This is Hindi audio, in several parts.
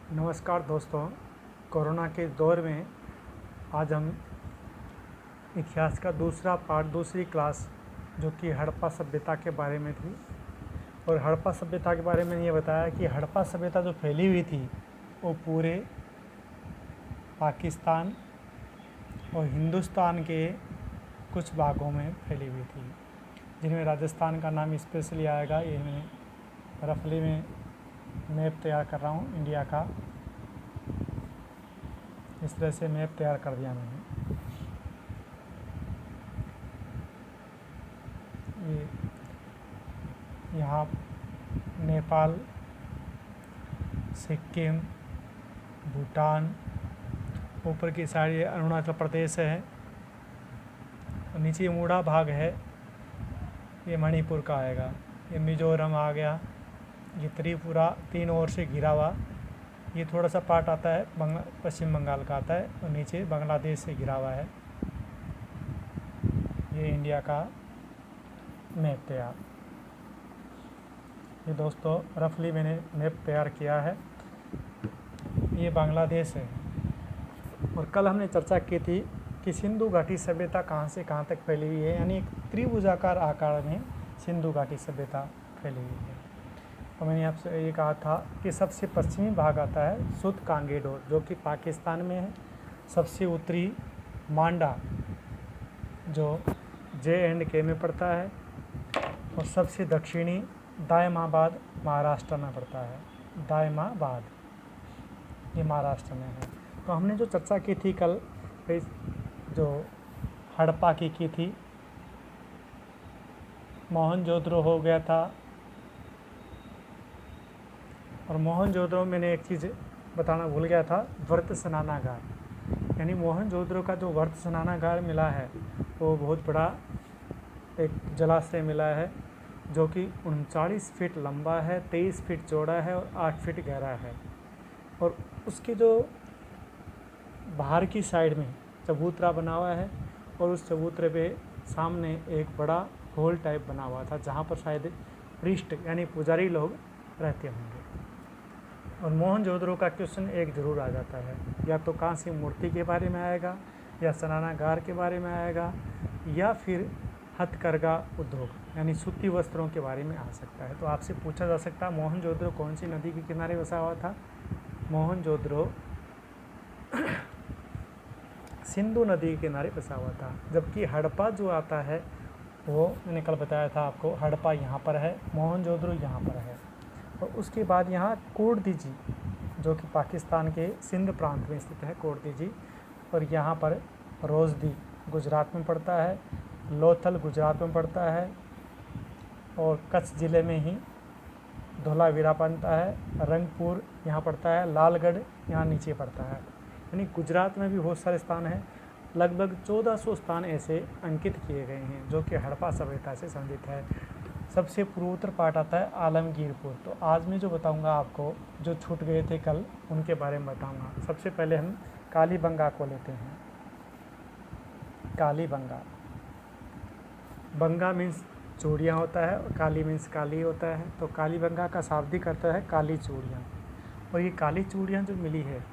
नमस्कार दोस्तों। कोरोना के दौर में आज हम इतिहास का दूसरा पार्ट, दूसरी क्लास जो कि हड़प्पा सभ्यता के बारे में थी। और हड़प्पा सभ्यता के बारे में ये बताया कि हड़प्पा सभ्यता जो फैली हुई थी वो पूरे पाकिस्तान और हिंदुस्तान के कुछ भागों में फैली हुई थी, जिनमें राजस्थान का नाम स्पेशली आएगा। ये मैं रफली में मैप तैयार कर रहा हूँ इंडिया का। इस तरह से मैप तैयार कर दिया मैंने। ये यहाँ नेपाल, सिक्किम, भूटान, ऊपर की साइड ये अरुणाचल प्रदेश है, और नीचे मूढ़ा भाग है ये मणिपुर का आएगा। ये मिजोरम आ गया, ये त्रिपुरा तीन ओर से घिरा हुआ। ये थोड़ा सा पार्ट आता है पश्चिम बंगाल का आता है, और नीचे बांग्लादेश से घिरा हुआ है। ये इंडिया का मैप तैयार। ये दोस्तों रफली मैंने मैप तैयार किया है। ये बांग्लादेश है। और कल हमने चर्चा की थी कि सिंधु घाटी सभ्यता कहाँ से कहाँ तक फैली हुई है, यानी एक त्रिभुजाकार आकार में सिंधु घाटी सभ्यता फैली हुई है। तो मैंने आपसे ये कहा था कि सबसे पश्चिमी भाग आता है सुत कांगेडोर, जो कि पाकिस्तान में है। सबसे उत्तरी मांडा, जो J&K में पड़ता है। और सबसे दक्षिणी दायमाबाद महाराष्ट्र में पड़ता है। दायमाबाद ये महाराष्ट्र में है। तो हमने जो चर्चा की थी कल, जो हड़प्पा की थी, मोहनजोदड़ो हो गया था। और मोहनजोदड़ो मैंने एक चीज़ बताना भूल गया था, वर्त स्नानागार। यानी मोहनजोदड़ो का जो वर्त स्नानागार मिला है वो बहुत बड़ा एक जलाशय मिला है, जो कि 39 फीट लंबा है, 23 फीट चौड़ा है और 8 फीट गहरा है। और उसके जो बाहर की साइड में चबूतरा बना हुआ है, और उस चबूतरे पे सामने एक बड़ा होल टाइप बना हुआ था, जहाँ पर शायद प्रीस्ट यानी पुजारी लोग रहते होंगे। और मोहनजोदड़ो का क्वेश्चन एक ज़रूर आ जाता है, या तो कांस्य मूर्ति के बारे में आएगा, या स्नानागार के बारे में आएगा, या फिर हथकरघा उद्योग यानी सूती वस्त्रों के बारे में आ सकता है। तो आपसे पूछा जा सकता है मोहनजोदड़ो कौन सी नदी के किनारे बसा हुआ था। मोहनजोदड़ो सिंधु नदी के किनारे बसा हुआ था। जबकि हड़प्पा जो आता है वो मैंने कल बताया था आपको, हड़प्पा यहाँ पर है, मोहनजोदड़ो यहाँ पर है। और उसके बाद यहाँ कोटदीजी, जो कि पाकिस्तान के सिंध प्रांत में स्थित है कोटदीजी। और यहाँ पर रोजदी गुजरात में पड़ता है, लोथल गुजरात में पड़ता है, और कच्छ ज़िले में ही धोलावीरा पड़ता है, रंगपुर यहाँ पड़ता है, लालगढ़ यहाँ नीचे पड़ता है। यानी गुजरात में भी बहुत सारे स्थान हैं। लगभग 1400 स्थान ऐसे अंकित किए गए हैं जो कि हड़प्पा सभ्यता से संबंधित है। सबसे पूर्वोत्तर पार्ट आता है आलमगीरपुर। तो आज मैं जो बताऊंगा आपको, जो छूट गए थे कल, उनके बारे में बताऊंगा। सबसे पहले हम कालीबंगा को लेते हैं। कालीबंगा, बंगा मीन्स चूड़ियाँ होता है, और काली मीन्स काली होता है। तो कालीबंगा का शाब्दिक अर्थ है काली चूड़ियाँ। और ये काली चूड़ियाँ जो मिली है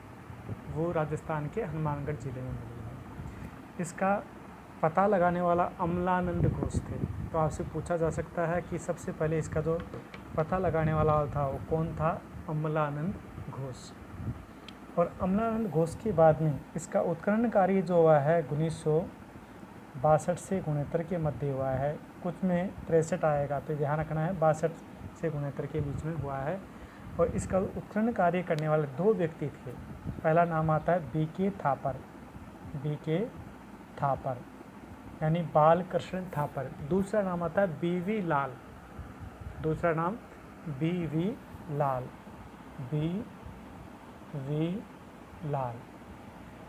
वो राजस्थान के हनुमानगढ़ ज़िले में मिली है। इसका पता लगाने वाला अमलानंद घोष थे। तो आपसे पूछा जा सकता है कि सबसे पहले इसका जो पता लगाने वाला था वो कौन था? अमलानंद घोष। और अमलानंद घोष के बाद में इसका उत्खनन कार्य जो हुआ है 1962 से 69 के मध्य हुआ है। कुछ में 63 आएगा, तो ध्यान रखना है, 62 से 69 के बीच में हुआ है। और इसका उत्खनन कार्य करने वाले 2 व्यक्ति थे। पहला नाम आता है BK थापर, BK थापर यानी बालकृष्ण थापर। दूसरा नाम आता है BV लाल, दूसरा नाम BV लाल, BV लाल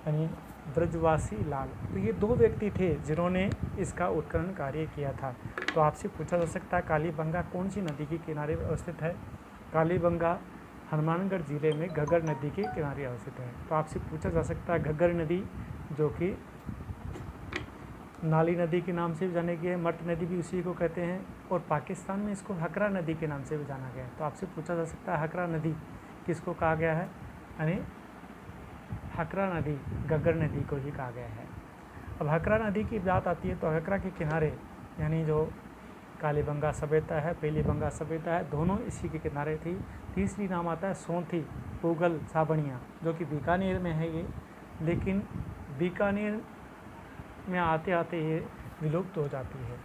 यानी ब्रजवासी लाल। तो ये 2 व्यक्ति थे जिन्होंने इसका उत्खनन कार्य किया था। तो आपसे पूछा जा सकता है कालीबंगा कौन सी नदी के किनारे अवस्थित है? कालीबंगा हनुमानगढ़ ज़िले में घग्गर नदी के किनारे अवस्थित है। तो आपसे पूछा जा सकता है घग्गर नदी, जो कि नाली नदी के नाम से भी जाने गई है, मट नदी भी उसी को कहते हैं, और पाकिस्तान में इसको हकरा नदी के नाम से भी जाना गया है। तो आपसे पूछा जा सकता है हकरा नदी किसको कहा गया है? यानी हकरा नदी गग्गर नदी को ही कहा गया है। अब हकरा नदी की बात आती है तो हकरा के किनारे यानी जो कालीबंगा सभ्यता है, पीलीबंगा सभ्यता है, दोनों इसी के किनारे थी। तीसरी नाम आता है सोंथी पूगल साबणिया, जो कि बीकानेर में है ये, लेकिन बीकानेर में आते आते ये विलुप्त हो जाती है।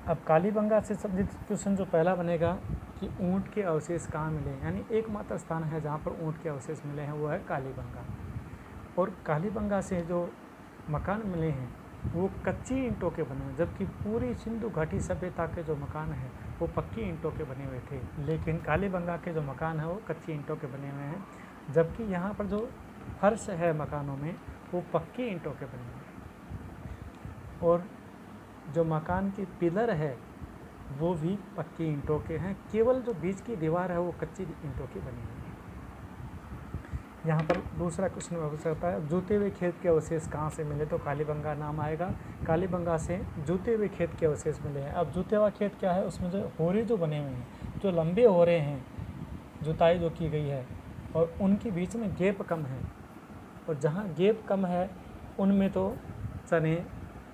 अब कालीबंगा से संबंधित क्वेश्चन जो पहला बनेगा कि ऊँट के अवशेष कहाँ मिले, यानी एकमात्र स्थान है जहाँ पर ऊँट के अवशेष मिले हैं वो है कालीबंगा। और कालीबंगा से जो मकान मिले हैं वो कच्ची ईंटों के बने हुए, जबकि पूरी सिंधु घाटी सभ्यता के जो मकान हैं वो पक्की ईंटों के बने हुए थे, लेकिन कालीबंगा के जो मकान है वो कच्ची ईंटों के बने हुए हैं, जबकि यहाँ पर जो फर्श है मकानों में वो पक्की ईंटों के बने हुए हैं। और जो मकान की पिलर है वो भी पक्की ईंटों के हैं, केवल जो बीच की दीवार है वो कच्ची ईंटों की बनी हुई है। यहाँ पर दूसरा क्वेश्चन हो सकता है जूते हुए खेत के अवशेष कहाँ से मिले, तो कालीबंगा नाम आएगा। कालीबंगा से जूते हुए खेत के अवशेष मिले हैं। अब जूते हुआ खेत क्या है, उसमें जो होरे जो बने हुए हैं, जो लंबे होरे हैं, जुताई जो की गई है और उनके बीच में गैप कम है, और जहाँ गैप कम है उनमें तो चने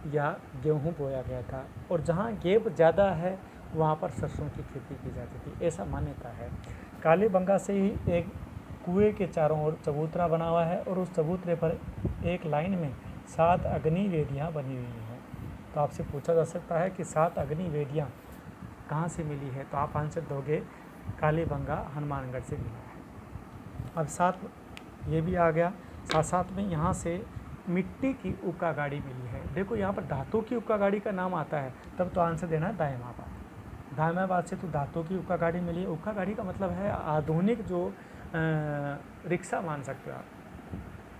या गेहूँ बोया गया था, और जहाँ गैप ज़्यादा है वहाँ पर सरसों की खेती की जाती थी, ऐसा मान्यता है। कालीबंगा से ही एक कुएं के चारों ओर चबूतरा बना हुआ है और उस चबूतरे पर एक लाइन में 7 अग्नि वेदियाँ बनी हुई हैं। तो आपसे पूछा जा सकता है कि 7 अग्नि वेदियाँ कहाँ से मिली है, तो आप आंसर दोगे कालीबंगा हनुमानगढ़ से मिला है। अब साथ ये भी आ गया, साथ साथ में यहाँ से मिट्टी की उक्का गाड़ी मिली है। देखो यहाँ पर धातु की उक्का गाड़ी का नाम आता है, तब तो आंसर देना है दायमाबाद। दायमाबाद से तो धातु की उक्का गाड़ी मिली है। उक्का गाड़ी का मतलब है आधुनिक जो रिक्शा मान सकते हो आप,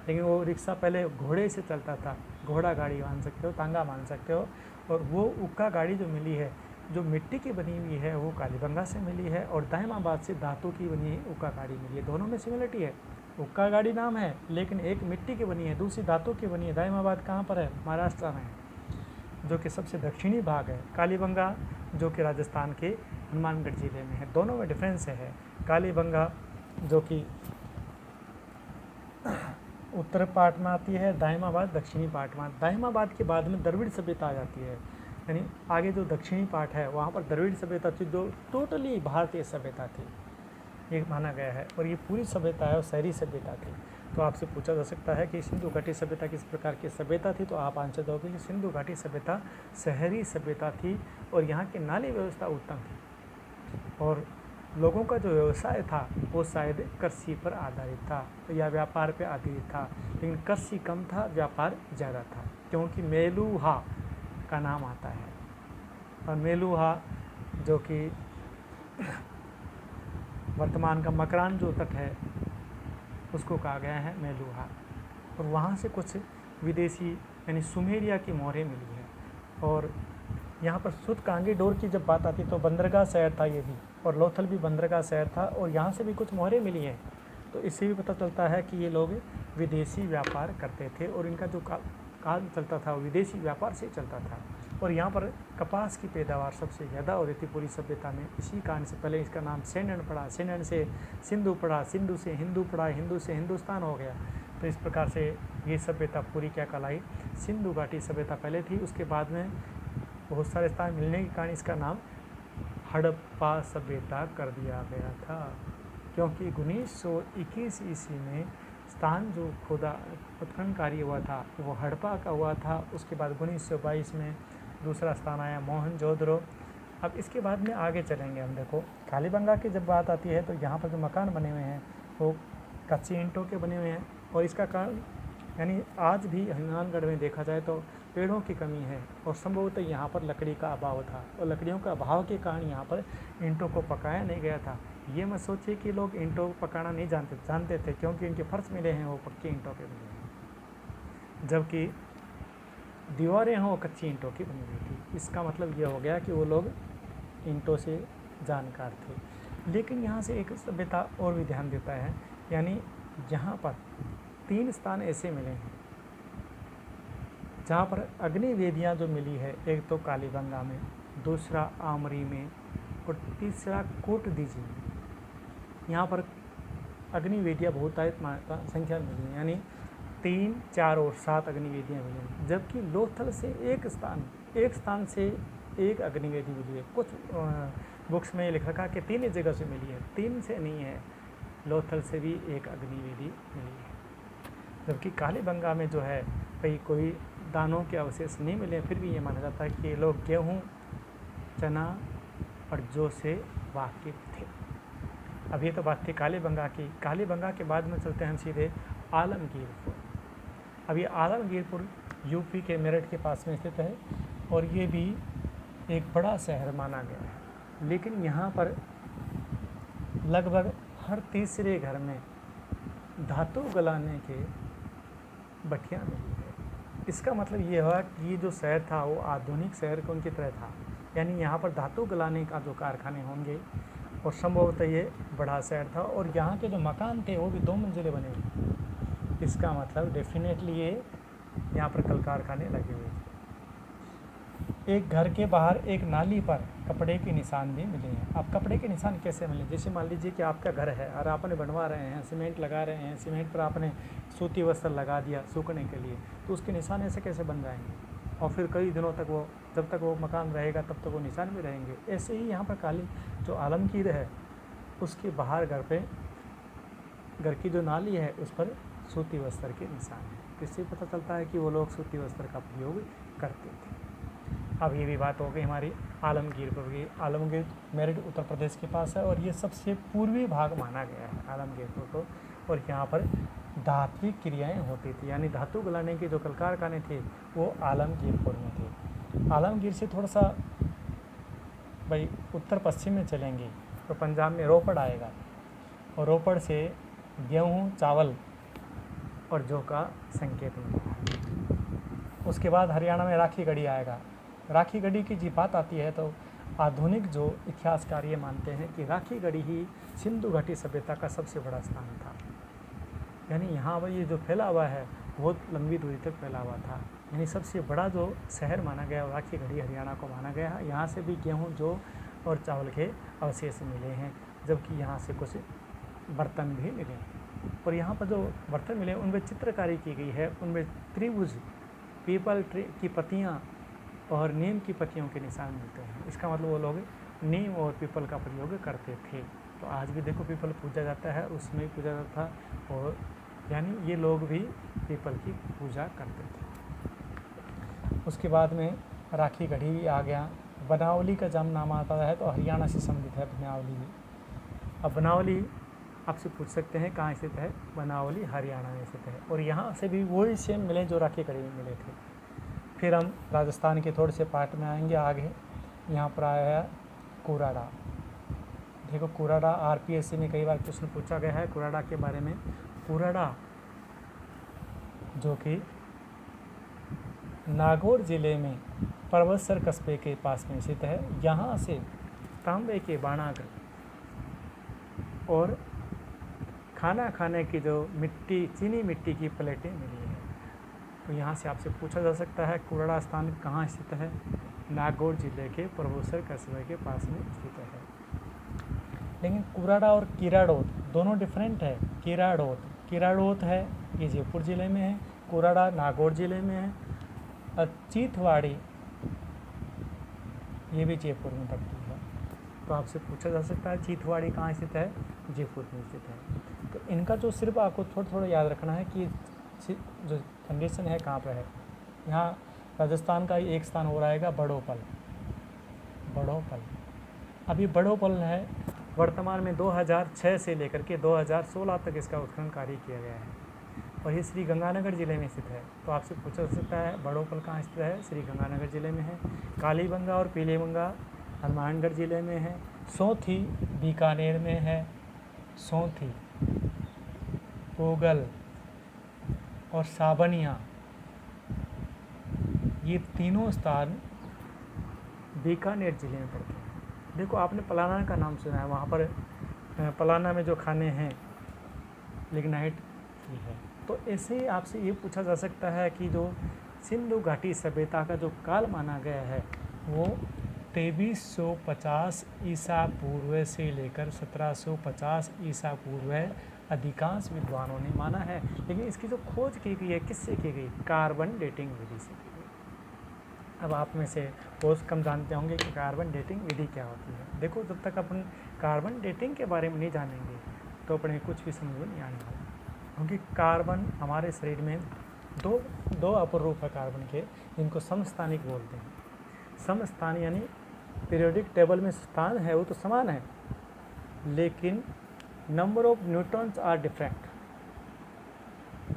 लेकिन वो रिक्शा पहले घोड़े से चलता था, घोड़ा गाड़ी मान सकते हो, तांगा मान सकते हो। और वो उक्का गाड़ी जो मिली है, जो मिट्टी की बनी हुई है, वो कालीबंगा से मिली है, और दायमाबाद से धातु की बनी उक्का गाड़ी मिली है। दोनों में सिमिलरिटी है, उक्का गाड़ी नाम है, लेकिन एक मिट्टी की बनी है, दूसरी धातु की बनी है। दायमाबाद कहाँ पर है, महाराष्ट्र में है, जो कि सबसे दक्षिणी भाग है। कालीबंगा जो कि राजस्थान के हनुमानगढ़ जिले में है। दोनों में डिफरेंस है। कालीबंगा जो कि उत्तर पार्ट में आती है, दायमाबाद दक्षिणी पार्ट में। दायमाबाद के बाद में द्रविड़ सभ्यता आ जाती है, यानी आगे जो दक्षिणी पार्ट है वहाँ पर द्रविड़ सभ्यता थी, जो टोटली भारतीय सभ्यता थी, ये माना गया है। और ये पूरी सभ्यता है और शहरी सभ्यता थी। तो आपसे पूछा जा सकता है कि सिंधु घाटी सभ्यता किस प्रकार की सभ्यता थी, तो आप आंसर दोगे कि सिंधु घाटी सभ्यता शहरी सभ्यता थी और यहाँ की नाली व्यवस्था उत्तम थी, और लोगों का जो व्यवसाय था वो शायद कृषि पर आधारित था या व्यापार पर आधारित था, लेकिन कृषि कम था, व्यापार ज़्यादा था, क्योंकि मेलुहा का नाम आता है। और मेलुहा जो कि वर्तमान का मकरान जो तट है उसको कहा गया है मेलुहा। और वहाँ से कुछ विदेशी यानी सुमेरिया की मोहरें मिली है। और यहाँ पर सुतकांगी डोर की जब बात आती तो बंदरगाह शहर था ये भी, और लोथल भी बंदरगाह शहर था, और यहाँ से भी कुछ मोहरें मिली हैं। तो इससे भी पता चलता है कि ये लोग विदेशी व्यापार करते थे, और इनका जो काम चलता था वो विदेशी व्यापार से चलता था। और यहाँ पर कपास की पैदावार सबसे ज़्यादा हो रही थी पूरी सभ्यता में। इसी कारण से पहले इसका नाम सेनन पड़ा, सेनन से सिंधु पड़ा, सिंधु से हिंदू पड़ा, हिंदू से हिंदुस्तान हो गया। तो इस प्रकार से ये सभ्यता पूरी क्या कहलाई, सिंधु घाटी सभ्यता पहले थी। उसके बाद में बहुत सारे स्थान मिलने के कारण इसका नाम हड़प्पा सभ्यता कर दिया गया था, क्योंकि 1921 ईस्वी में स्थान जो खुदा उत्खनन कार्य हुआ था वो हड़प्पा का हुआ था। उसके बाद 1922 में दूसरा स्थान आया मोहनजोदड़ो। अब इसके बाद में आगे चलेंगे हम। देखो कालीबंगा की जब बात आती है तो यहाँ पर जो मकान बने हुए हैं वो कच्ची ईंटों के बने हुए हैं, और इसका कारण यानी आज भी हनुमानगढ़ में देखा जाए तो पेड़ों की कमी है, और संभवतः यहाँ पर लकड़ी का अभाव था, और लकड़ियों का अभाव के कारण यहाँ पर ईंटों को पकाया नहीं गया था। ये मत सोचिए कि लोग ईंटों को पकाना नहीं जानते थे, क्योंकि इनके फर्श मिले हैं वो पक्की ईंटों के बने हैं, जबकि दीवारें हैं वो कच्ची ईंटों की बनी हुई थी। इसका मतलब ये हो गया कि वो लोग ईंटों से जानकार थे। लेकिन यहाँ से एक सभ्यता और भी ध्यान देता है, यानी यहाँ पर 3 स्थान ऐसे मिले हैं जहाँ पर अग्नि वेदियाँ जो मिली है, एक तो कालीबंगा में, दूसरा आमरी में, और तीसरा कोटदीजी में। यहाँ पर अग्निवेदियाँ बहुतायत संख्या में मिली हैं, यानी 3, 4 और 7 अग्निवेदियाँ मिली हैं। जबकि लोथल से एक स्थान से एक अग्निवेदी मिली है। कुछ बुक्स में लिख रखा कि 3 जगह से मिली है, 3 से नहीं है, लोथल से भी एक अग्निवेदी मिली है। जबकि कालीबंगा में जो है भाई कोई दानों के अवशेष नहीं मिले, फिर भी ये माना जाता है कि ये लोग गेहूँ, चना और जौ से वाकिफ थे। अब ये तो बात थी कालीबंगा की। कालीबंगा के बाद में चलते हैं हम सीधे आलमगीरपुर। अब ये आलमगीरपुर यूपी के मेरठ के पास में स्थित है और ये भी एक बड़ा शहर माना गया है। लेकिन यहाँ पर लगभग हर तीसरे घर में धातु गलाने के भट्टियाँ मिली है। इसका मतलब ये हुआ कि ये जो शहर था वो आधुनिक शहर के उनकी तरह था, यानी यहाँ पर धातु गलाने का जो कारखाने होंगे और संभवतः ये बड़ा शहर था। और यहाँ के जो मकान थे वो भी 2 मंजिले बने हुए। इसका मतलब डेफिनेटली ये यहाँ पर कल कारखाने लगे हुए थे। एक घर के बाहर एक नाली पर कपड़े के निशान भी मिले हैं। अब कपड़े के निशान कैसे मिले? जैसे मान लीजिए कि आपका घर है और आपने बनवा रहे हैं, सीमेंट लगा रहे हैं, सीमेंट पर आपने सूती वस्त्र लगा दिया सूखने के लिए, तो उसके निशान ऐसे कैसे बन जाएंगे? और फिर कई दिनों तक वो, जब तक वो मकान रहेगा तब तक वो निशान भी रहेंगे। ऐसे ही यहाँ पर काली जो आलमगीर है उसके बाहर घर की जो नाली है उस पर सूती वस्त्र के निशान है। इससे पता चलता है कि वो लोग सूती वस्त्र का प्रयोग करते थे। अब ये भी बात हो गई हमारी आलमगीरपुर की। आलमगीर मेरठ उत्तर प्रदेश के पास है और ये सबसे पूर्वी भाग माना गया है आलमगीरपुर को। और यहाँ पर धात्विक क्रियाएं होती थी, यानी धातु गलाने के जो कल कारखाने थे वो आलमगीरपुर में थे। आलमगीर से थोड़ा सा भाई उत्तर पश्चिम में चलेंगे तो पंजाब में रोपड़ आएगा और रोपड़ से गेहूँ, चावल और जौ का संकेत मिलता है। उसके बाद हरियाणा में राखीगढ़ी आएगा। राखीगढ़ी की जी बात आती है तो आधुनिक जो इतिहासकार ये मानते हैं कि राखीगढ़ी ही सिंधु घाटी सभ्यता का सबसे बड़ा स्थान था। यानी यहाँ पर ये जो फैला हुआ है बहुत लंबी दूरी तक फैला हुआ था। यानी सबसे बड़ा जो शहर माना गया राखीगढ़ी हरियाणा को माना गया है। यहाँ से भी गेहूँ, जौ और चावल के अवशेष मिले हैं, जबकि यहाँ से कुछ बर्तन भी मिले हैं। और यहाँ पर जो बर्तन मिले उनमें चित्रकारी की गई है, उनमें त्रिभुज, पीपल ट्री की पत्तियाँ और नीम की पत्तियों के निशान मिलते हैं। इसका मतलब वो लोग नीम और पीपल का प्रयोग करते थे। तो आज भी देखो पीपल पूजा जाता है, उसमें पूजा जाता था, और यानी ये लोग भी पीपल की पूजा करते थे। उसके बाद में राखीगढ़ी आ गया। बनावली का जब नाम आता है तो हरियाणा से संबंधित है बनावली भी। अब बनावली आपसे पूछ सकते हैं कहाँ स्थित है? बनावली हरियाणा में स्थित है और यहाँ से भी वही सेम मिले जो राखीगढ़ी में मिले थे। फिर हम राजस्थान के थोड़े से पार्ट में आएंगे आगे। यहाँ पर आया है कुराड़ा। देखो कुराड़ा आरपीएससी में कई बार प्रश्न पूछा गया है कुराड़ा के बारे में। कुराड़ा जो कि नागौर जिले में परबतसर कस्बे के पास में स्थित है। यहाँ से तांबे के बाणाग्र और खाना खाने की जो मिट्टी, चीनी मिट्टी की प्लेटें मिली हैं। तो यहाँ से आपसे पूछा जा सकता है कुराड़ा स्थान कहाँ स्थित है? नागौर जिले के परबतसर कस्बे के पास में स्थित है। लेकिन कुराड़ा और किराड़ोत दोनों डिफरेंट है। किराड़ोत है ये जयपुर ज़िले में है, कुराड़ा नागौर ज़िले में है। और चीथवाड़ी ये भी जयपुर में पड़ती है। तो आपसे पूछा जा सकता है चीथवाड़ी कहाँ स्थित है? जयपुर में स्थित है। तो इनका जो सिर्फ आपको थोड़ा याद रखना है कि जो कंडीशन है कहाँ पर है। यहाँ राजस्थान का एक स्थान हो रहेगा बड़ोपल। अभी बड़ोपल है वर्तमान में 2006 से लेकर के 2016 तक इसका उत्खनन कार्य किया गया है और ये श्री गंगानगर ज़िले में स्थित है। तो आपसे पूछा जा सकता है बड़ोपल कहाँ स्थित है? श्री गंगानगर ज़िले में है। कालीबंगा और पीलीबंगा हनुमानगढ़ ज़िले में है। सोंथी बीकानेर में है। सोंथी, पोगल और साबनिया ये तीनों स्थान बीकानेर ज़िले में पड़ते हैं। देखो आपने पलाना का नाम सुना है, वहाँ पर पलाना में जो खाने हैं लिग्नाइट की है। तो ऐसे ही आपसे ये पूछा जा सकता है कि जो सिंधु घाटी सभ्यता का जो काल माना गया है वो 2350 ईसा पूर्व से लेकर 1750 ईसा पूर्व अधिकांश विद्वानों ने माना है। लेकिन इसकी जो खोज की गई है किससे की गई? कार्बन डेटिंग विधि से की गई। अब आप में से बहुत कम जानते होंगे कि कार्बन डेटिंग विधि क्या होती है। देखो, जब तक अपन कार्बन डेटिंग के बारे में नहीं जानेंगे तो अपने कुछ भी समझ में नहीं आने वाला, क्योंकि कार्बन हमारे शरीर में दो अपर रूप है कार्बन के, जिनको समस्थानिक बोलते हैं। समस्थान यानी पीरियोडिक टेबल में स्थान है वो तो समान है, लेकिन number of neutrons are different.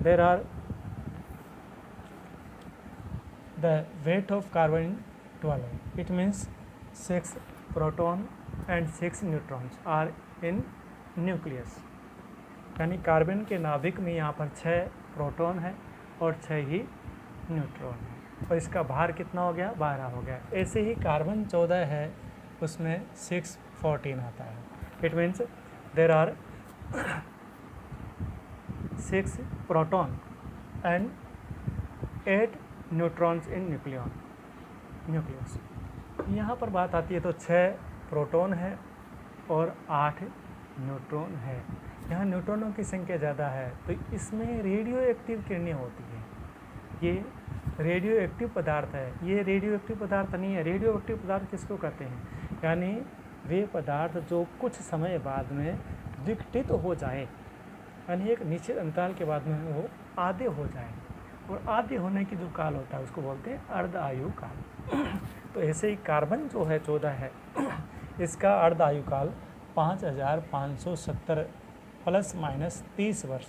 There are the weight of carbon 12. It means 6 proton and 6 neutrons are in nucleus. यानी कार्बन के नाभिक में यहाँ पर 6 प्रोटॉन है और 6 ही न्यूट्रॉन है, और इसका भार कितना हो गया? 12 हो गया। ऐसे ही कार्बन 14 है, उसमें 614 आता है। It means there are 6 proton and 8 neutrons in nucleus. यहाँ पर बात आती है तो 6 प्रोटॉन है और 8 न्यूट्रॉन है। यहाँ न्यूट्रॉनों की संख्या ज़्यादा है तो इसमें रेडियो एक्टिव किरणें होती हैं। ये रेडियो एक्टिव पदार्थ है। ये रेडियो एक्टिव पदार्थ नहीं है। रेडियो एक्टिव पदार्थ किसको कहते हैं? यानी वे पदार्थ जो कुछ समय बाद में विघटित हो जाए, यानी एक निश्चित अंतराल के बाद में वो आधे हो जाए, और आधे होने की जो काल होता है उसको बोलते हैं अर्ध आयु काल। तो ऐसे ही कार्बन जो है 14 है, इसका अर्ध आयु काल 5570 प्लस माइनस 30 वर्ष।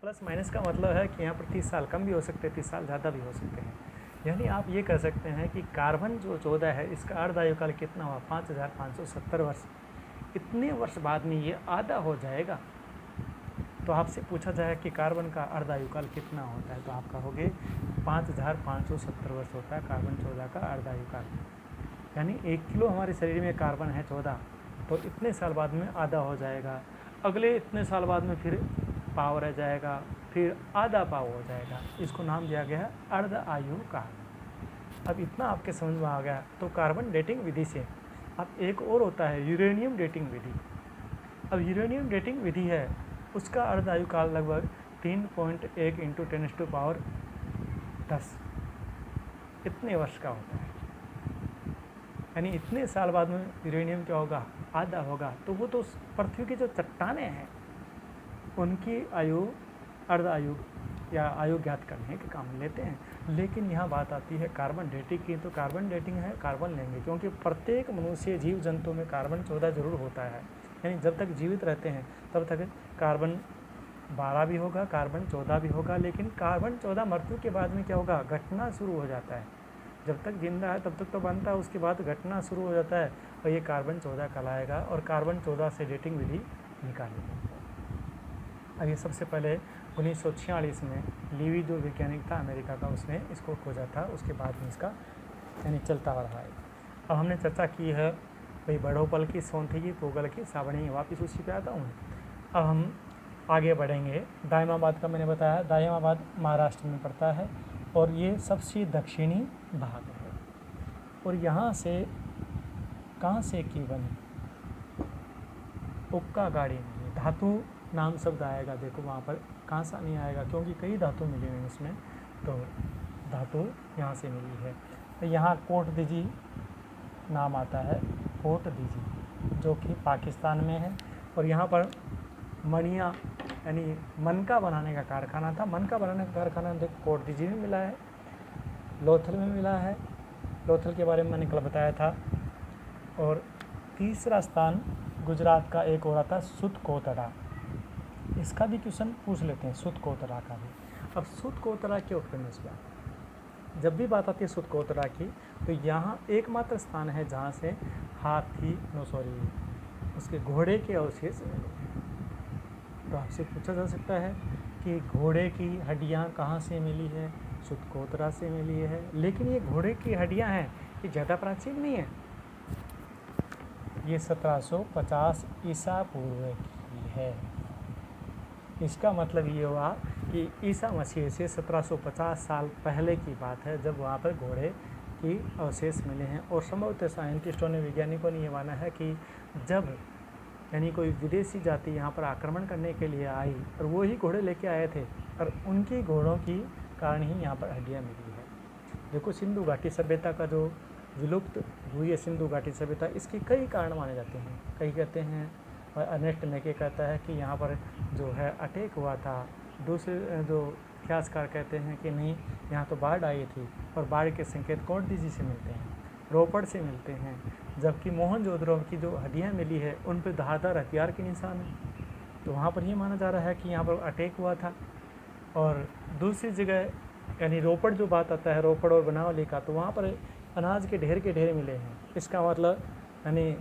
प्लस माइनस का मतलब है कि यहाँ पर 30 साल कम भी हो सकते हैं, 30 साल ज़्यादा भी हो सकते हैं। यानी आप ये कह सकते हैं कि कार्बन जो 14 है इसका अर्ध आयु काल कितना हुआ? 5570 वर्ष। इतने वर्ष बाद में ये आधा हो जाएगा। तो आपसे पूछा जाए कि कार्बन का अर्ध आयु काल कितना होता है, तो आप कहोगे 5570 वर्ष होता है कार्बन 14 का अर्ध आयु काल। यानी 1 किलो हमारे शरीर में कार्बन है 14, तो इतने साल बाद में आधा हो जाएगा। अगले इतने साल बाद में फिर पाव रह जाएगा, फिर आधा पाव हो जाएगा। इसको नाम दिया गया है अर्ध आयु काल। अब इतना आपके समझ में आ गया। तो कार्बन डेटिंग विधि से अब एक और होता है यूरेनियम डेटिंग विधि। अब यूरेनियम डेटिंग विधि है, उसका अर्ध आयु काल लगभग 3.1 × 10⁻10 इतने वर्ष का होता है। यानी इतने साल बाद में यूरेनियम क्या होगा? आधा होगा। तो वो तो पृथ्वी की जो चट्टानें हैं उनकी आयु अर्ध आयु या आयु ज्ञात करने के काम लेते हैं। लेकिन यहाँ बात आती है कार्बन डेटिंग की। तो कार्बन डेटिंग है, कार्बन लेंगे, क्योंकि प्रत्येक मनुष्य जीव जंतु में कार्बन 14 जरूर होता है। यानी जब तक जीवित रहते हैं तब तक कार्बन 12 भी होगा, कार्बन 14 भी होगा। लेकिन कार्बन 14 मृत्यु के बाद में क्या होगा? घटना शुरू हो जाता है। जब तक जिंदा है तब तक तो बनता है, उसके बाद घटना शुरू हो जाता है और ये कार्बन 14 कहलाएगा। और कार्बन 14 से डेटिंग विधि निकालेंगे। अब ये सबसे पहले 1946 में लीवी जो वैज्ञानिक था अमेरिका का, उसने इसको खोजा था। उसके बाद में इसका यानी चलता आ रहा है। अब हमने चर्चा की है भाई बड़ोपल की, सौंधी, पोगल की, सावणी। वापिस उसी पे आता हूँ। अब हम आगे बढ़ेंगे। दायमाबाद का मैंने बताया, दायमाबाद महाराष्ट्र में पड़ता है और ये सबसे दक्षिणी भाग है। और यहाँ से कहाँ से की बनी? उक्का गाड़ी में धातु नाम शब्द आएगा। देखो वहाँ पर कांसा नहीं आएगा क्योंकि कई धातु मिले हुए हैं इसमें, तो धातु यहाँ से मिली है। तो यहाँ कोट दीजी नाम आता है, कोट दीजी, जो कि पाकिस्तान में है। और यहाँ पर मणिया यानी मनका बनाने का कारखाना था। मनका बनाने का कारखाना देखो कोट दीजी में मिला है, लोथल में मिला है। लोथल के बारे में मैंने कल बताया था। और तीसरा स्थान गुजरात का एक और आता है सुतकोतरा। इसका भी क्वेश्चन पूछ लेते हैं, सुतकोतरा का भी। अब सुतकोतरा क्यों फेमस हुआ? जब भी बात आती है सुतकोतरा की तो यहाँ एकमात्र स्थान है जहाँ से उसके घोड़े के अवशेष मिले हैं। तो आपसे पूछा जा सकता है कि घोड़े की हड्डियाँ कहाँ से मिली है? सुतकोतरा से मिली है। लेकिन ये घोड़े की हड्डियाँ हैं, ये ज़्यादा प्राचीन नहीं है। ये 1750 ईसा पूर्व की है। इसका मतलब ये हुआ कि ईसा मसीह से 1750 साल पहले की बात है जब वहाँ पर घोड़े की अवशेष मिले हैं। और संभवतः साइंटिस्टों ने, वैज्ञानिकों ने ये माना है कि जब यानी कोई विदेशी जाति यहाँ पर आक्रमण करने के लिए आई और वो ही घोड़े लेके आए थे और उनकी घोड़ों की कारण ही यहाँ पर हड्डियाँ मिली है। देखो सिंधु घाटी सभ्यता का जो विलुप्त हुई है सिंधु घाटी सभ्यता, इसके कई कारण माने जाते हैं। कई कहते हैं और अर्नेस्ट मैके कहता है कि यहाँ पर जो है अटैक हुआ था। दूसरे जो इतिहासकार कहते हैं कि नहीं, यहाँ तो बाढ़ आई थी और बाढ़ के संकेत कोटडीजी से मिलते हैं, रोपड़ से मिलते हैं, जबकि मोहनजोदड़ो की जो हड्डियाँ मिली है उन पर धारदार हथियार के निशान है। तो वहाँ पर ये माना जा रहा है कि यहाँ पर अटैक हुआ था। और दूसरी जगह यानी रोपड़ जो बात आता है, रोपड़ और बनावली का, तो वहाँ पर अनाज के ढेर मिले हैं। इसका मतलब यानी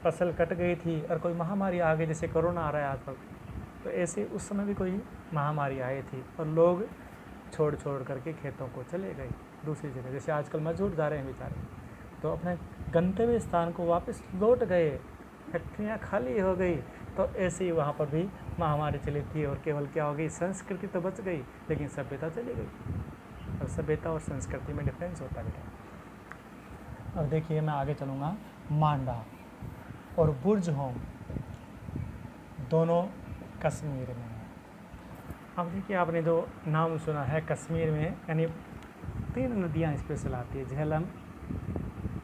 फसल कट गई थी और कोई महामारी आ गई, जैसे कोरोना आ रहा है आजकल, तो ऐसे उस समय भी कोई महामारी आई थी और लोग छोड़ करके खेतों को चले गए दूसरी जगह। जैसे आजकल मजदूर जा रहे हैं बेचारे, तो अपने गंतव्य स्थान को वापस लौट गए, फैक्ट्रियाँ खाली हो गई, तो ऐसे ही वहाँ पर भी महामारी चली थी और केवल क्या हो गई, संस्कृति तो बच गई लेकिन सभ्यता चली गई। और सभ्यता और संस्कृति में डिफरेंस होता बेटा। अब देखिए मैं आगे चलूँगा। मांडा और बुर्ज होम दोनों कश्मीर में है। अब देखिए आपने जो नाम सुना है कश्मीर में, यानी 3 नदियाँ स्पेशल आती है, झेलम,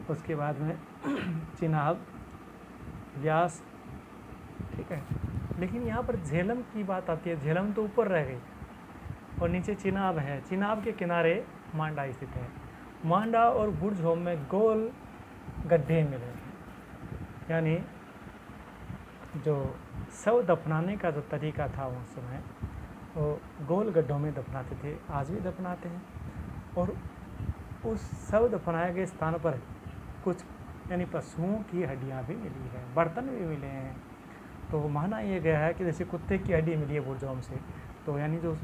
उसके बाद में चिनाब, व्यास, ठीक है। लेकिन यहाँ पर झेलम की बात आती है, झेलम तो ऊपर रह गई और नीचे चिनाब है। चिनाब के किनारे मांडा स्थित है। मांडा और बुर्ज होम में गोल गड्ढे मिले हैं, यानी जो शव दफनाने का जो तरीका था उस समय, वो गोल गड्ढों में दफनाते थे, आज भी दफनाते हैं। और उस शव दफनाए गए स्थान पर कुछ यानी पशुओं की हड्डियां भी मिली है, बर्तन भी मिले हैं। तो माना ये गया है कि जैसे कुत्ते की हड्डी मिली है बुर्ज होम से, तो यानी जो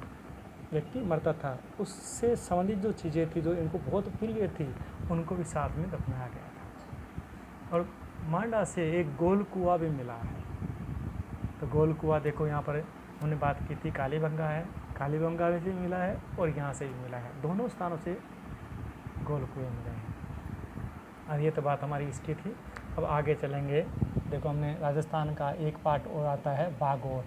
व्यक्ति मरता था उससे संबंधित जो चीज़ें थी जो इनको बहुत प्रिय थी, उनको भी साथ में दफनाया गया था। और मांडा से एक गोल कुआं भी मिला है। तो गोल कुआं देखो, यहाँ पर हमने बात की थी कालीबंगा है, कालीबंगा में से मिला है और यहाँ से भी मिला है, दोनों स्थानों से गोल कुएं मिले हैं। और ये तो बात हमारी इसकी थी। अब आगे चलेंगे। देखो हमने राजस्थान का एक पार्ट और आता है बागोर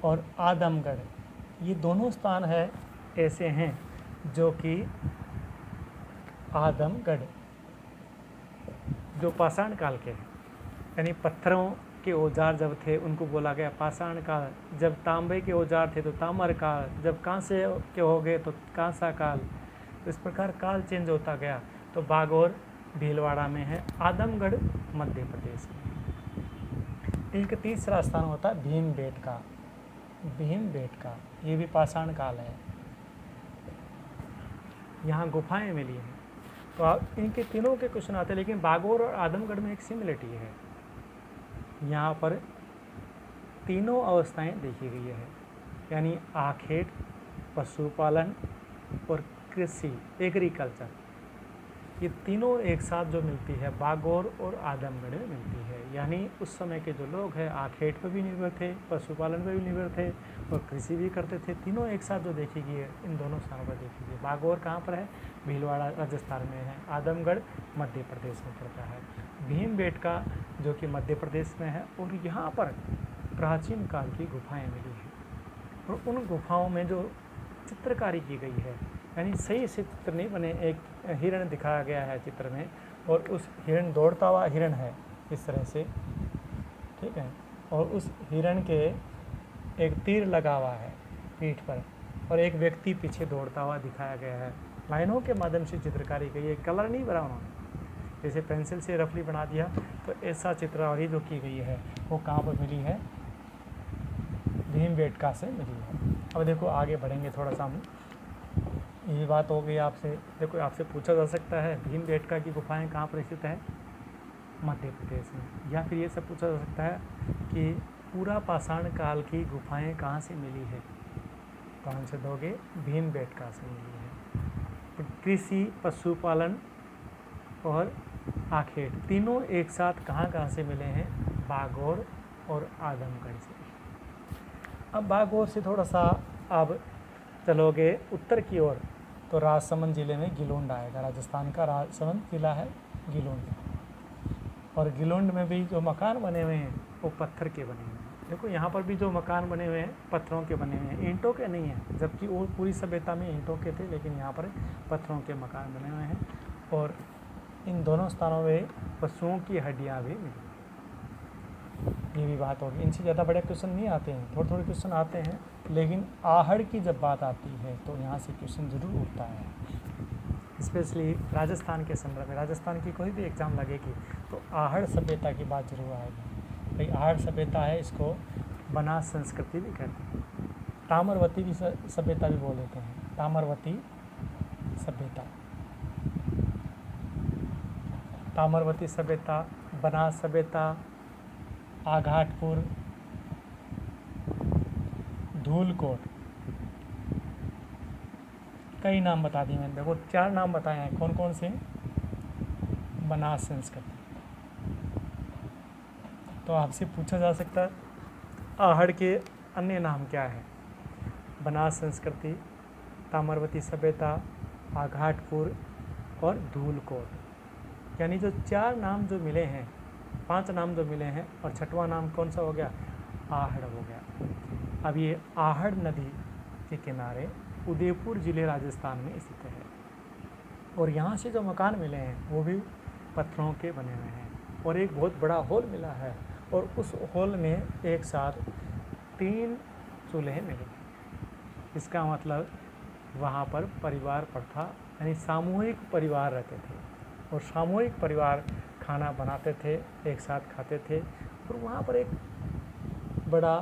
और आदमगढ़, ये दोनों स्थान है ऐसे हैं जो कि आदमगढ़ जो पाषाण काल के, यानी पत्थरों के औजार जब थे उनको बोला गया पाषाण काल, जब तांबे के औजार थे तो ताम्र काल, जब कांसे के हो गए तो कांसा काल। तो इस प्रकार काल चेंज होता गया। तो बागोर भीलवाड़ा में है, आदमगढ़ मध्य प्रदेश में। एक तीसरा स्थान होता है भीमबेटका, भीमबेटका ये भी पाषाण काल है, यहाँ गुफाएं मिली हैं। तो आप इनके तीनों के क्वेश्चन आते हैं, लेकिन बागोर और आदमगढ़ में एक सिमिलरिटी है, यहाँ पर तीनों अवस्थाएं देखी गई है, यानी आखेट, पशुपालन और कृषि, एग्रीकल्चर, ये तीनों एक साथ जो मिलती है बागोर और आदमगढ़ में मिलती है। यानी उस समय के जो लोग हैं आखेट पर भी निर्भर थे, पशुपालन पर भी निर्भर थे और कृषि भी करते थे। तीनों एक साथ जो देखी गई है इन दोनों स्थानों पर देखी गई। बागोर कहाँ पर है? भीलवाड़ा राजस्थान में है। आदमगढ़ मध्य प्रदेश में पड़ता है। भीमबेटका जो कि मध्य प्रदेश में है, और यहाँ पर प्राचीन काल की गुफाएँ मिली हैं और उन गुफाओं में जो चित्रकारी की गई है, यानी सही से चित्र नहीं बने, एक हिरण दिखाया गया है चित्र में और उस हिरण दौड़ता हुआ हिरण है इस तरह से, ठीक है, और उस हिरण के एक तीर लगा हुआ है पीठ पर और एक व्यक्ति पीछे दौड़ता हुआ दिखाया गया है। लाइनों के माध्यम से चित्रकारी की गई है, कलर नहीं बना उन्होंने, जैसे पेंसिल से रफली बना दिया, तो ऐसा चित्रकारी जो की गई है वो कहाँ पर मिली है? भीमबेटका से मिली है। अब देखो आगे बढ़ेंगे थोड़ा सा हम, ये बात हो गई आपसे। देखो आपसे पूछा जा सकता है भीमबेटका की गुफाएं कहाँ पर स्थित है? मध्य प्रदेश में। या फिर ये सब पूछा जा सकता है कि पूरा पाषाण काल की गुफाएं कहाँ से मिली है? तो आंसर दोगे भीमबेटका से मिली है। कृषि, पशुपालन और आखेट तीनों एक साथ कहाँ से मिले हैं? बागोर और आदमगढ़ से। अब बागोर से थोड़ा सा अब चलोगे उत्तर की ओर, तो राजसमंद जिले में गिलोंड आएगा। राजस्थान का राजसमंद जिला है गिलोंड। और गिलोंड में भी जो मकान बने हुए हैं वो पत्थर के बने हुए हैं। देखो यहाँ पर भी जो मकान बने हुए हैं पत्थरों के बने हुए हैं, ईंटों के नहीं हैं, जबकि वो पूरी सभ्यता में ईंटों के थे, लेकिन यहाँ पर पत्थरों के मकान बने हुए हैं। और इन दोनों स्थानों में पशुओं की हड्डियाँ भी मिली। ये भी बात होगी। इनसे ज़्यादा बड़े क्वेश्चन नहीं आते हैं, थोड़े थोड़े क्वेश्चन आते हैं, लेकिन आहड़ की जब बात आती है तो यहाँ से क्वेश्चन ज़रूर उठता है। स्पेशली राजस्थान के संदर्भ में, राजस्थान की कोई भी एग्ज़ाम लगेगी तो आहड़ सभ्यता की बात जरूर आएगी। भाई आहड़ सभ्यता है, इसको बनास संस्कृति भी कहते हैं, ताम्रवती भी सभ्यता भी बोल देते हैं, ताम्रवती सभ्यता, ताम्रवती सभ्यता, बनास सभ्यता, आघाटपुर, धूलकोट, कई नाम बता दिए मैंने। देखो 4 नाम बताए हैं, कौन कौन से? बनास संस्कृति। तो आपसे पूछा जा सकता है आहड़ के अन्य नाम क्या है? बनास संस्कृति, ताम्रवती सभ्यता, आघाटपुर और धूलकोट। यानी जो 4 नाम जो मिले हैं, 5 नाम जो मिले हैं, और 6वां नाम कौन सा हो गया? आहड़ हो गया। अब ये आहड़ नदी के किनारे उदयपुर ज़िले राजस्थान में स्थित है। और यहाँ से जो मकान मिले हैं वो भी पत्थरों के बने हुए हैं, और एक बहुत बड़ा हॉल मिला है, और उस हॉल में एक साथ 3 चूल्हे मिले। इसका मतलब वहाँ पर परिवार प्रथा, यानी सामूहिक परिवार रहते थे, और सामूहिक परिवार खाना बनाते थे, एक साथ खाते थे। और वहाँ पर एक बड़ा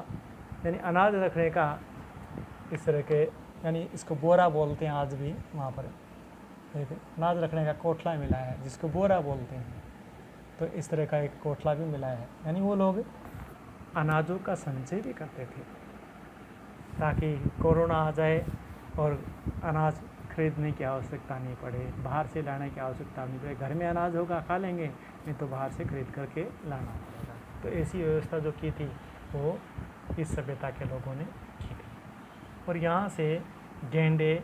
यानी अनाज रखने का इस तरह के, यानी इसको बोरा बोलते हैं आज भी, वहाँ पर एक अनाज रखने का कोठला मिला है जिसको बोरा बोलते हैं। तो इस तरह का एक कोठला भी मिला है, यानी वो लोग अनाजों का संचय भी करते थे ताकि कोरोना आ जाए और अनाज खरीदने की आवश्यकता नहीं पड़े, बाहर से लाने की आवश्यकता नहीं पड़े। घर में अनाज होगा खा लेंगे, नहीं तो बाहर से खरीद करके लाना पड़ेगा। तो ऐसी व्यवस्था जो की थी वो इस सभ्यता के लोगों ने की थी। और यहाँ से गेंडे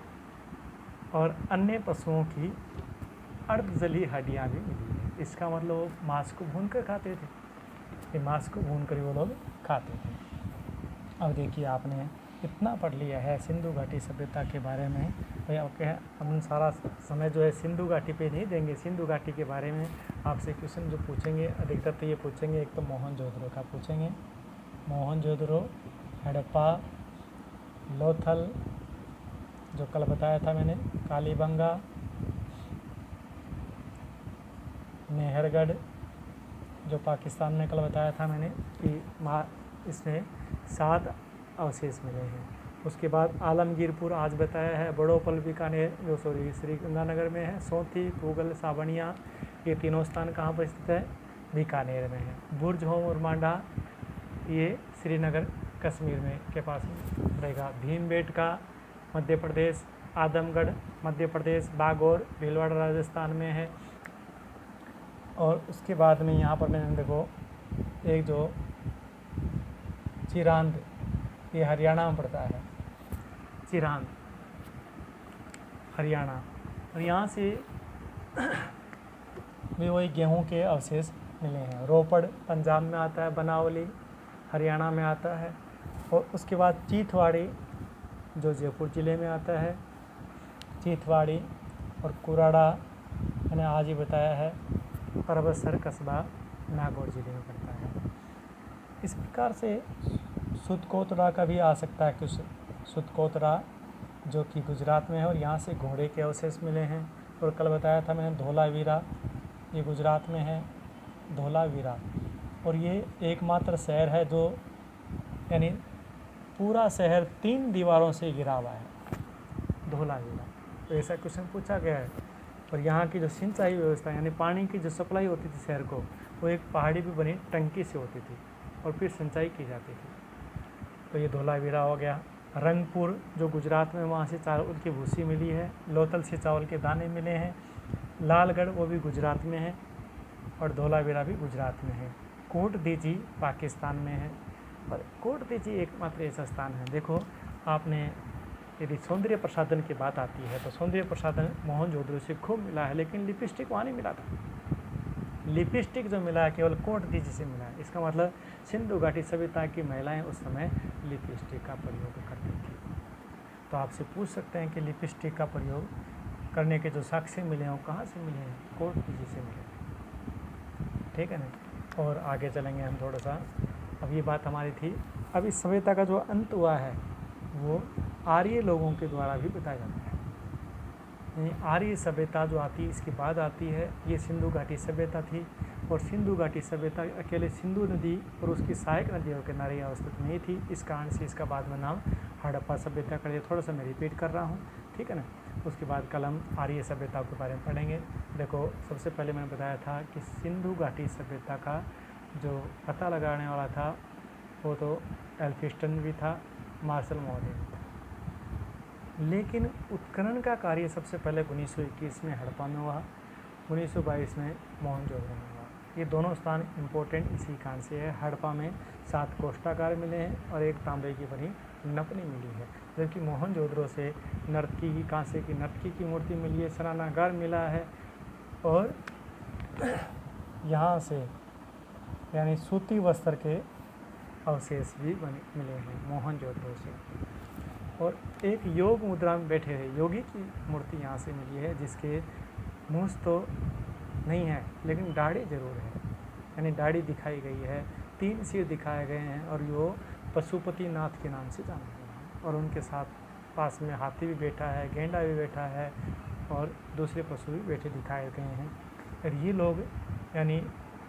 और अन्य पशुओं की अर्धजली हड्डियाँ भी मिली है। इसका मतलब वो मांस को भून कर खाते थे, ये मांस को भून कर वो लोग खाते थे। अब देखिए आपने इतना पढ़ लिया है सिंधु घाटी सभ्यता के बारे में। भाई आपके हम सारा समय जो है सिंधु घाटी पे नहीं देंगे, सिंधु घाटी के बारे में आपसे क्वेश्चन जो पूछेंगे अधिकतर तो ये पूछेंगे, एक तो मोहनजोदड़ो का पूछेंगे, मोहनजोदड़ो, हड़प्पा, लोथल जो कल बताया था मैंने, कालीबंगा, मेहरगढ़ जो पाकिस्तान में कल बताया था मैंने कि इसमें 7 अवशेष मिले हैं। उसके बाद आलमगीरपुर आज बताया है, बड़ोपल बीकानेर जो श्री गंगानगर में है, सोथी, पूगल, सावनिया, ये तीनों स्थान कहाँ पर स्थित है? बीकानेर में है। बुर्ज होम और मांडा ये श्रीनगर कश्मीर में के पास रहेगा। भीमबेटका मध्य प्रदेश, आदमगढ़ मध्य प्रदेश, बागौर भीलवाड़ा राजस्थान में है। और उसके बाद में यहाँ पर मैंने देखो एक जो चिरांद, ये हरियाणा में पड़ता है, चिरांद हरियाणा। और यहाँ से भी वही गेहूं के अवशेष मिले हैं। रोपड़ पंजाब में आता है, बनावली हरियाणा में आता है। और उसके बाद चीथवाड़ी जो जयपुर ज़िले में आता है, चीथवाड़ी और कुराड़ा मैंने आज ही बताया है, परबतसर कस्बा नागौर ज़िले में पड़ता है। इस प्रकार से सुतकोतरा का भी आ सकता है, कुछ सुतकोतरा जो कि गुजरात में है, और यहाँ से घोड़े के अवशेष मिले हैं। और कल बताया था मैंने धोलावीरा, ये गुजरात में है, धोलावीरा। और ये एकमात्र शहर है जो यानी पूरा शहर 3 दीवारों से घिरा हुआ है, धोलावीरा। तो ऐसा क्वेश्चन पूछा गया है। और यहाँ की जो सिंचाई व्यवस्था यानी पानी की जो सप्लाई होती थी शहर को, वो एक पहाड़ी पे बनी टंकी से होती थी और फिर सिंचाई की जाती थी। तो ये धोलावीरा हो गया। रंगपुर जो गुजरात में, वहाँ से चावल की भूसी मिली है। लोथल से चावल के दाने मिले हैं। लालगढ़ वो भी गुजरात में है और धोलावीरा भी गुजरात में है। कोट दीजी पाकिस्तान में है। और कोट दीजी एकमात्र ऐसा स्थान है, देखो आपने यदि सौंदर्य प्रसाधन की बात आती है तो सौंदर्य प्रसाधन मोहनजोदड़ो से खूब मिला है, लेकिन लिपस्टिक वहाँ नहीं मिला था। लिपस्टिक जो मिला है केवल कोट दीजिए से मिला है। इसका मतलब सिंधु घाटी सभ्यता की महिलाएं उस समय लिपस्टिक का प्रयोग करती थी। तो आपसे पूछ सकते हैं कि लिपस्टिक का प्रयोग करने के जो साक्ष्य मिले हैं वो कहाँ से मिले हैं? कोट दीजिए से मिले हैं, ठीक है ना। और आगे चलेंगे हम थोड़ा सा। अब ये बात हमारी थी। अब इस सभ्यता का जो अंत हुआ है वो आर्य लोगों के द्वारा भी बताया जाता है। यानी आर्य सभ्यता जो आती है इसके बाद आती है, ये सिंधु घाटी सभ्यता थी। और सिंधु घाटी सभ्यता अकेले सिंधु नदी और उसकी सहायक नदियों के किनारे अवस्थित नहीं थी। इस कारण से इसका बाद में नाम हड़प्पा सभ्यता कर दिया। थोड़ा सा मैं रिपीट कर रहा हूँ, ठीक है ना। उसके बाद कल हम आर्य सभ्यता के बारे में पढ़ेंगे। देखो, सबसे पहले मैंने बताया था कि सिंधु घाटी सभ्यता का जो पता लगाने वाला था वो तो एल्फिंस्टन भी था, मार्शल महोदय भी था। लेकिन उत्खनन का कार्य सबसे पहले 1921 में हड़प्पा में हुआ, 1922 में मोहनजोदड़ो में हुआ। ये दोनों स्थान इम्पोर्टेंट इसी कारण से है। हड़प्पा में 7 कोष्ठागार मिले हैं और एक तांबे की बनी नपनी मिली है, जबकि मोहनजोदड़ो से नर्तकी की, कांसे की नर्तकी की मूर्ति मिली है, स्नानागार मिला है और यहाँ से यानी सूती वस्त्र के अवशेष भी मिले हैं मोहनजोदड़ो से। और एक योग मुद्रा में बैठे हुए योगी की मूर्ति यहाँ से मिली है, जिसके मूंछ तो नहीं है लेकिन दाढ़ी जरूर है, यानी दाढ़ी दिखाई गई है, 3 सिर दिखाए गए हैं और वो पशुपति नाथ के नाम से जाना गया है। और उनके साथ पास में हाथी भी बैठा है, गेंडा भी बैठा है और दूसरे पशु भी बैठे दिखाए गए हैं। और ये लोग यानी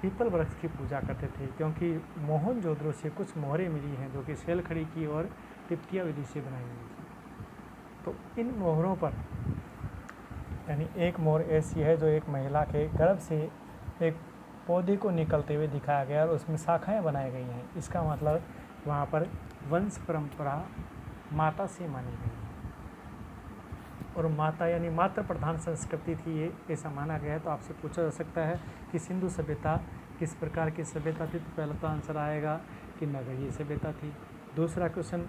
पीपल वृक्ष की पूजा करते थे, क्योंकि मोहनजोदड़ो से कुछ मोहरें मिली हैं जो कि सेलखड़ी की और तिप्तिया विधि से बनाई गई थी। तो इन मोहरों पर यानी एक मोहर ऐसी है जो एक महिला के गर्भ से एक पौधे को निकलते हुए दिखाया गया और उसमें शाखाएं बनाई गई हैं। इसका मतलब वहाँ पर वंश परंपरा माता से मानी गई है और माता यानी मातृ प्रधान संस्कृति थी ये, ऐसा माना गया है। तो आपसे पूछा जा सकता है कि सिंधु सभ्यता किस प्रकार की सभ्यता थी? तो पहला तो आंसर आएगा कि नगरीय सभ्यता थी। दूसरा क्वेश्चन,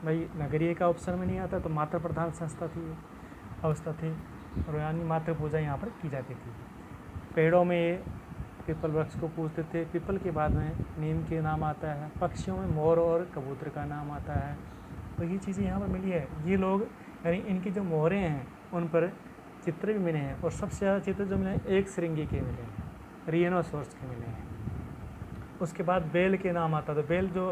भाई नगरीय का ऑप्शन में नहीं आता तो मातृ प्रधान संस्था थी, अवस्था थी, और यानी मातृ पूजा यहाँ पर की जाती थी। पेड़ों में ये पीपल वृक्ष को पूजते थे। पीपल के बाद में नीम के नाम आता है। पक्षियों में मोर और कबूतर का नाम आता है। तो ये चीज़ें यहाँ पर मिली है। ये लोग यानी इनकी जो मोहरें हैं उन पर चित्र भी मिले हैं और सबसे ज़्यादा चित्र जो मिले हैं एक श्रृंगी के मिले हैं, रियनोसॉर्स के मिले हैं। उसके बाद बेल के नाम आता है। तो बेल जो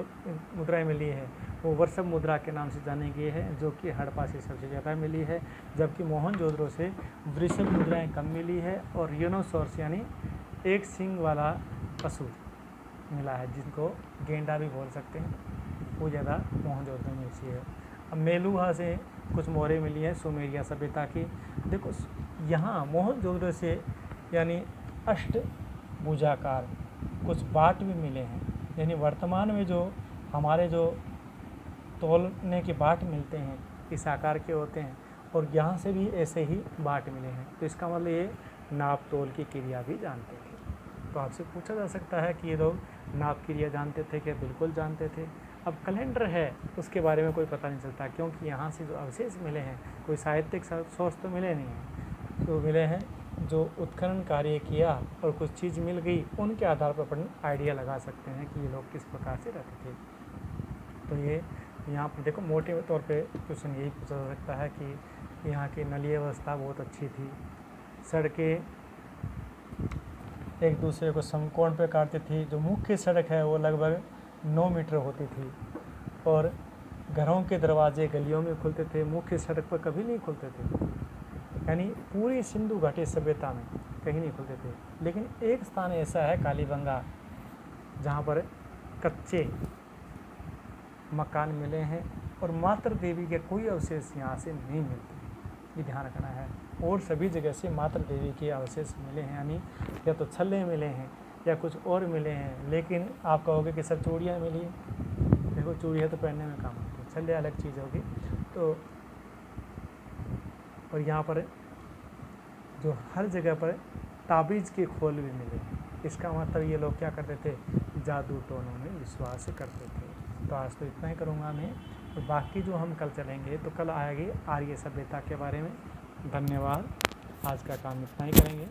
मुद्राएं मिली है वो वर्षभ मुद्रा के नाम से जानी गई है, जो कि हड़प्पा से सबसे ज़्यादा मिली है, जबकि मोहनजोदड़ो से वृषभ मुद्राएं कम मिली है और रियनोसॉर्स यानी एक सींग वाला पशु मिला है, जिनको गेंडा भी बोल सकते हैं, वो ज़्यादा मोहनजोदड़ो में मिली है। अब मेलुहा से कुछ मोहरें मिली हैं सुमेरिया सभ्यता की। देखो यहाँ मोहनजोदड़ो से यानी अष्टभुजाकार कुछ बाट भी मिले हैं, यानी वर्तमान में जो हमारे जो तौलने के बाट मिलते हैं इस आकार के होते हैं और यहाँ से भी ऐसे ही बाट मिले हैं। तो इसका मतलब ये नाप तोल की क्रिया भी जानते थे। तो आपसे पूछा जा सकता है कि ये लोग नाप क्रिया जानते थे क्या? बिल्कुल जानते थे। अब कैलेंडर है उसके बारे में कोई पता नहीं चलता, क्योंकि यहाँ से जो अवशेष मिले हैं कोई साहित्यिक सोर्स तो मिले नहीं हैं, तो मिले हैं जो उत्खनन कार्य किया और कुछ चीज़ मिल गई, उनके आधार पर अपन आइडिया लगा सकते हैं कि ये लोग किस प्रकार से रहते थे। तो ये यहाँ पर देखो मोटे तौर पे क्वेश्चन यही पूछा जा सकता है कि यहाँ की नली व्यवस्था बहुत अच्छी थी, सड़कें एक दूसरे को समकोण पे काटती थी, जो मुख्य सड़क है वो लगभग 9 मीटर होती थी और घरों के दरवाजे गलियों में खुलते थे, मुख्य सड़क पर कभी नहीं खुलते थे, यानी पूरी सिंधु घाटी सभ्यता में कहीं नहीं खुलते थे। लेकिन एक स्थान ऐसा है कालीबंगा जहाँ पर कच्चे मकान मिले हैं और मातृ देवी के कोई अवशेष यहाँ से नहीं मिलते, ये ध्यान रखना है। और सभी जगह से मातृ देवी के अवशेष मिले हैं, यानी या तो छल्ले मिले हैं या कुछ और मिले हैं। लेकिन आप कहोगे कि सर चूड़ियाँ मिली, देखो चूड़ियाँ तो पहनने में काम आती है, छल्ले अलग चीज़ होगी। तो और यहाँ पर जो हर जगह पर ताबीज़ के खोल भी मिले हैं। इसका मतलब ये लोग क्या करते थे? जादू टोनों में विश्वास करते थे। तो आज तो इतना ही करूँगा मैं, तो बाकी जो हम कल चलेंगे तो कल आएगी आर्य सभ्यता के बारे में। धन्यवाद, आज का काम इतना ही करेंगे।